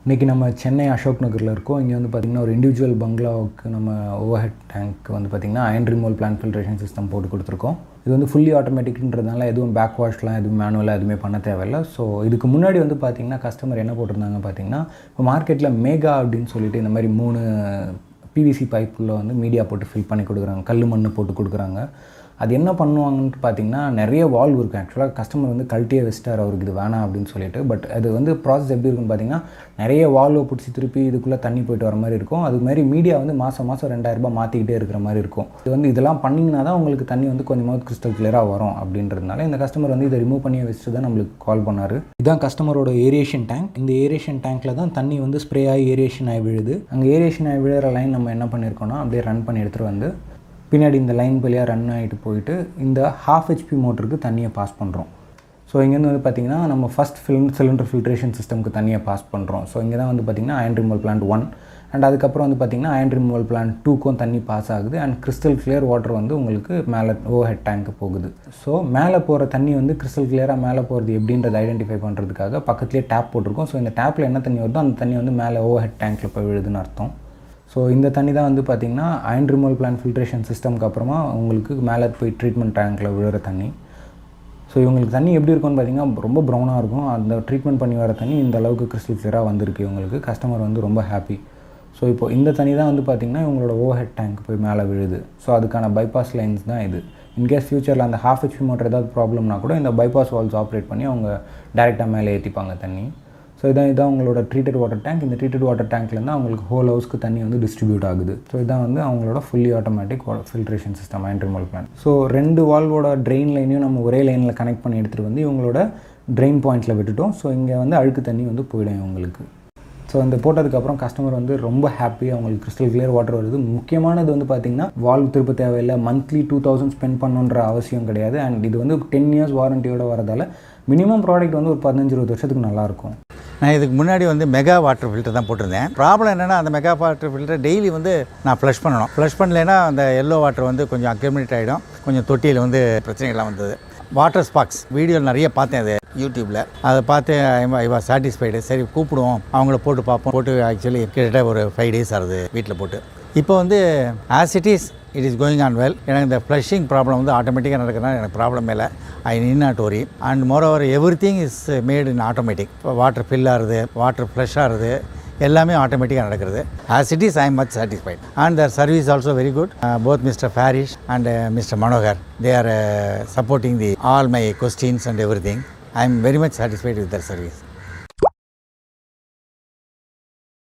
இன்றைக்கி நம்ம சென்னை அசோக் நகரில் இருக்கோம். இங்கே வந்து பார்த்திங்கன்னா ஒரு இண்டிவிஜுவல் பங்களாவுக்கு நம்ம ஓவர்ஹெட் டேங்க் வந்து பார்த்திங்கன்னா iron removal plant filtration system போட்டு கொடுத்துருக்கோம். இது வந்து ஃபுல்லி ஆட்டோமேட்டிக்ன்றதுனால எதுவும் பேக் வாஷ்லாம் எதுவும் மேனுவலாக எதுவுமே பண்ண தேவையில்லை. ஸோ இதுக்கு முன்னாடி வந்து பார்த்திங்கன்னா கஸ்டமர் என்ன போட்டிருந்தாங்க பார்த்திங்கன்னா, இப்போ மார்க்கெட்டில் மேகா அப்படின்னு சொல்லிட்டு இந்த மாதிரி 3 பிவிசி பைப்பில் வந்து மீடியா போட்டு ஃபில் பண்ணி கொடுக்குறாங்க, கல் மண் போட்டு கொடுக்குறாங்க. அது என்ன பண்ணுவாங்கன்ட்டு பார்த்திங்கன்னா, நிறைய வால்வ் இருக்கும். ஆக்சுவலாக கஸ்டமர் வந்து கழட்டியே வச்சிட்டார், அவருக்கு இது வேணாம் அப்படின்னு சொல்லிட்டு. பட் அது வந்து ப்ராசஸ் எப்படி இருக்குன்னு பார்த்திங்கன்னா, நிறைய வால்வை பிடிச்சி திருப்பி இதுக்குள்ளே தண்ணி போய்ட்டு வர மாதிரி இருக்கும். அது மாதிரி மீடியா வந்து மாதம் 2000 மாற்றிக்கிட்டே இருக்கிற மாதிரி இருக்கும். இது வந்து இதெல்லாம் பண்ணிங்கன்னா தான் உங்களுக்கு தண்ணி வந்து கொஞ்சமாவது கிறிஸ்டல் கிளியராக வரும் அப்படின்றதுனால இந்த கஸ்டமர் வந்து இதை ரிமூவ் பண்ணி வச்சுட்டு தான் நம்மளுக்கு கால் பண்ணார். இதுதான் கஸ்டமரோட ஏரியேஷன் டேங்க். இந்த ஏரியேஷன் டேங்க்கில் தான் தண்ணி வந்து ஸ்ப்ரே ஆகி ஏரியேஷன் ஆகி விழுது. அங்கே ஏரியேஷன் ஆகி விழுற லைன் நம்ம என்ன பண்ணியிருக்கோம்னா, அப்படியே ரன் பண்ணி எடுத்துகிட்டு வந்து பின்னாடி இந்த லைன் வழியாக ரன் ஆகிட்டு போயிட்டு இந்த 1/2 HP மோட்டருக்கு தண்ணியை பாஸ் பண்ணுறோம். ஸோ இங்கேருந்து வந்து பார்த்திங்கன்னா நம்ம ஃபஸ்ட் சிலிண்டர் ஃபில்ட்ரேஷன் சிஸ்டம்க்கு தண்ணியை பாஸ் பண்ணுறோம். ஸோ இங்கே தான் வந்து பார்த்திங்கன்னா அயன் ரிமூவல் பிளான்ட் 1 அண்ட் அதுக்கப்புறம் வந்து பார்த்திங்கன்னா அயன் ரிமூவல் பிளான்ட் 2க்கும் தண்ணி பாஸ் ஆகுது. அண்ட் கிறிஸ்டல் கிளியர் வாட்டர் வந்து உங்களுக்கு மேலே ஓவர்ஹெட் டேங்க்கு போகுது. ஸோ மேலே போகிற தண்ணி வந்து கிறிஸ்டல் கிளியராக மேலே போகிறது எப்படின்றத ஐடென்டிஃபை பண்ணுறதுக்காக பக்கத்துலேயே டேப் போட்டிருக்கோம். ஸோ இந்த டேப்பில் என்ன தண்ணி வருதோ அந்த தண்ணி வந்து மேலே ஓவர்ஹெட் டேங்க்கில் போய் விழுதுன்னு அர்த்தம். ஸோ இந்த தண்ணி தான் வந்து பார்த்திங்கன்னா அயன் ரிமூவல் பிளான்ட் ஃபில்ட்ரேஷன் சிஸ்டம்க்கு அப்புறமா உங்களுக்கு மேலே போய் ட்ரீட்மெண்ட் டேங்க்கில் விழுற தண்ணி. ஸோ இவங்களுக்கு தண்ணி எப்படி இருக்கும்னு பார்த்திங்கன்னா ரொம்ப ப்ரௌனாக இருக்கும். அந்த ட்ரீட்மெண்ட் பண்ணி வர தண்ணி இந்த அளவுக்கு கிறிஸ்டல் கிளியராக வந்திருக்கு. இவங்களுக்கு கஸ்டமர் வந்து ரொம்ப ஹாப்பி. ஸோ இப்போ இந்த தண்ணி தான் வந்து பார்த்திங்கன்னா இவங்களோட ஓவர்ஹெட் டேங்க் போய் மேலே விழுது. ஸோ அதுக்கான பைபாஸ் லைன்ஸ் தான் இது. இன்கேஸ் ஃபியூச்சரில் அந்த 1/2 HP மோட்டர் ஏதாவது ப்ராப்ளம்னா கூட இந்த பைபாஸ் வால்ஸ் ஆப்ரேட் பண்ணி அவங்க டேரெக்டாக மேலே ஏற்றிப்பாங்க தண்ணி. ஸோ இதான் உங்களோட ட்ரீட்டட் வாட்டர் டேங்க். இந்த ட்ரீட்டட் வாட்டர் டேங்க்லேருந்து அவங்களுக்கு ஹோல் ஹவுஸ்க்கு தண்ணி வந்து டிஸ்ட்ரிபியூட் ஆகுது. ஸோ இதான் வந்து அவங்களோட fully automatic filtration system iron removal plant. So 2 வால்வோட ட்ரெயின் லைனையும் நம்ம ஒரே லைனில் கனெக்ட் பண்ணி எடுத்துகிட்டு வந்து இவங்களோட ட்ரெயின் பாயிண்ட்டில் விட்டுட்டோம். ஸோ இங்கே வந்து அழுக்கு தண்ணி வந்து போயிடும் இவங்களுக்கு. ஸோ இந்த போட்டதுக்கப்புறம் கஸ்டமர் வந்து ரொம்ப ஹாப்பி. அவங்களுக்கு கிறிஸ்டல் கிளியர் வாட்டர் வருது. முக்கியமானது வந்து பார்த்திங்கன்னா வால்வ் திருப்ப தேவையில்லை, மந்த்லி 2000 ஸ்பெண்ட் பண்ணணுன்ற அவசியம் கிடையாது. அண்ட் இது வந்து 10 years வாரண்டியோடு வரதால் மினிமம் ப்ராடக்ட் வந்து ஒரு 15-20 வருஷத்துக்கு நல்லாயிருக்கும். நான் இதுக்கு முன்னாடி வந்து மெகா வாட்டர் ஃபில்டர் தான் போட்டிருந்தேன். ப்ராப்ளம் என்னென்னா, அந்த மெகா வாட்டர் ஃபில்டர் டெய்லி வந்து நான் ஃப்ளஷ் பண்ணணும். ஃப்ளஷ் பண்ணலைன்னா அந்த எல்லோ வாட்டர் வந்து கொஞ்சம் அக்யூமிலேட் ஆகிடும். கொஞ்சம் தொட்டியில் வந்து பிரச்சனைகள்லாம் வந்தது. வாட்டர் ஸ்பார்க்ஸ் வீடியோ நிறைய பார்த்தேன் அது யூடியூப்பில். அதை பார்த்து ஐ வாஸ் சாட்டிஸ்ஃபைடு. சரி கூப்பிடுவோம், அவங்கள போட்டு பார்ப்போம். போட்டு ஆக்சுவலி கிட்டத்தட்ட ஒரு 5 days ஆகுது வீட்டில் போட்டு. இப்போ வந்து as it is going on well. எனக்கு இந்த ஃப்ளஷிங் ப்ராப்ளம் வந்து ஆட்டோமேட்டிக்காக நடக்கிறதுனால எனக்கு ப்ராப்ளம் இல்லை. I need not worry. And moreover everything is made in automatic. இப்போ வாட்டர் ஃபில் ஆகுது, வாட்டர் ஃப்ளஷ் ஆகுது, எல்லாமே ஆட்டோமேட்டிக்காக நடக்கிறது. As it is I am much satisfied. And their service also very good. Both mister Farish and mister Manohar, they are supporting all my questions and everything. I am very much satisfied with their service.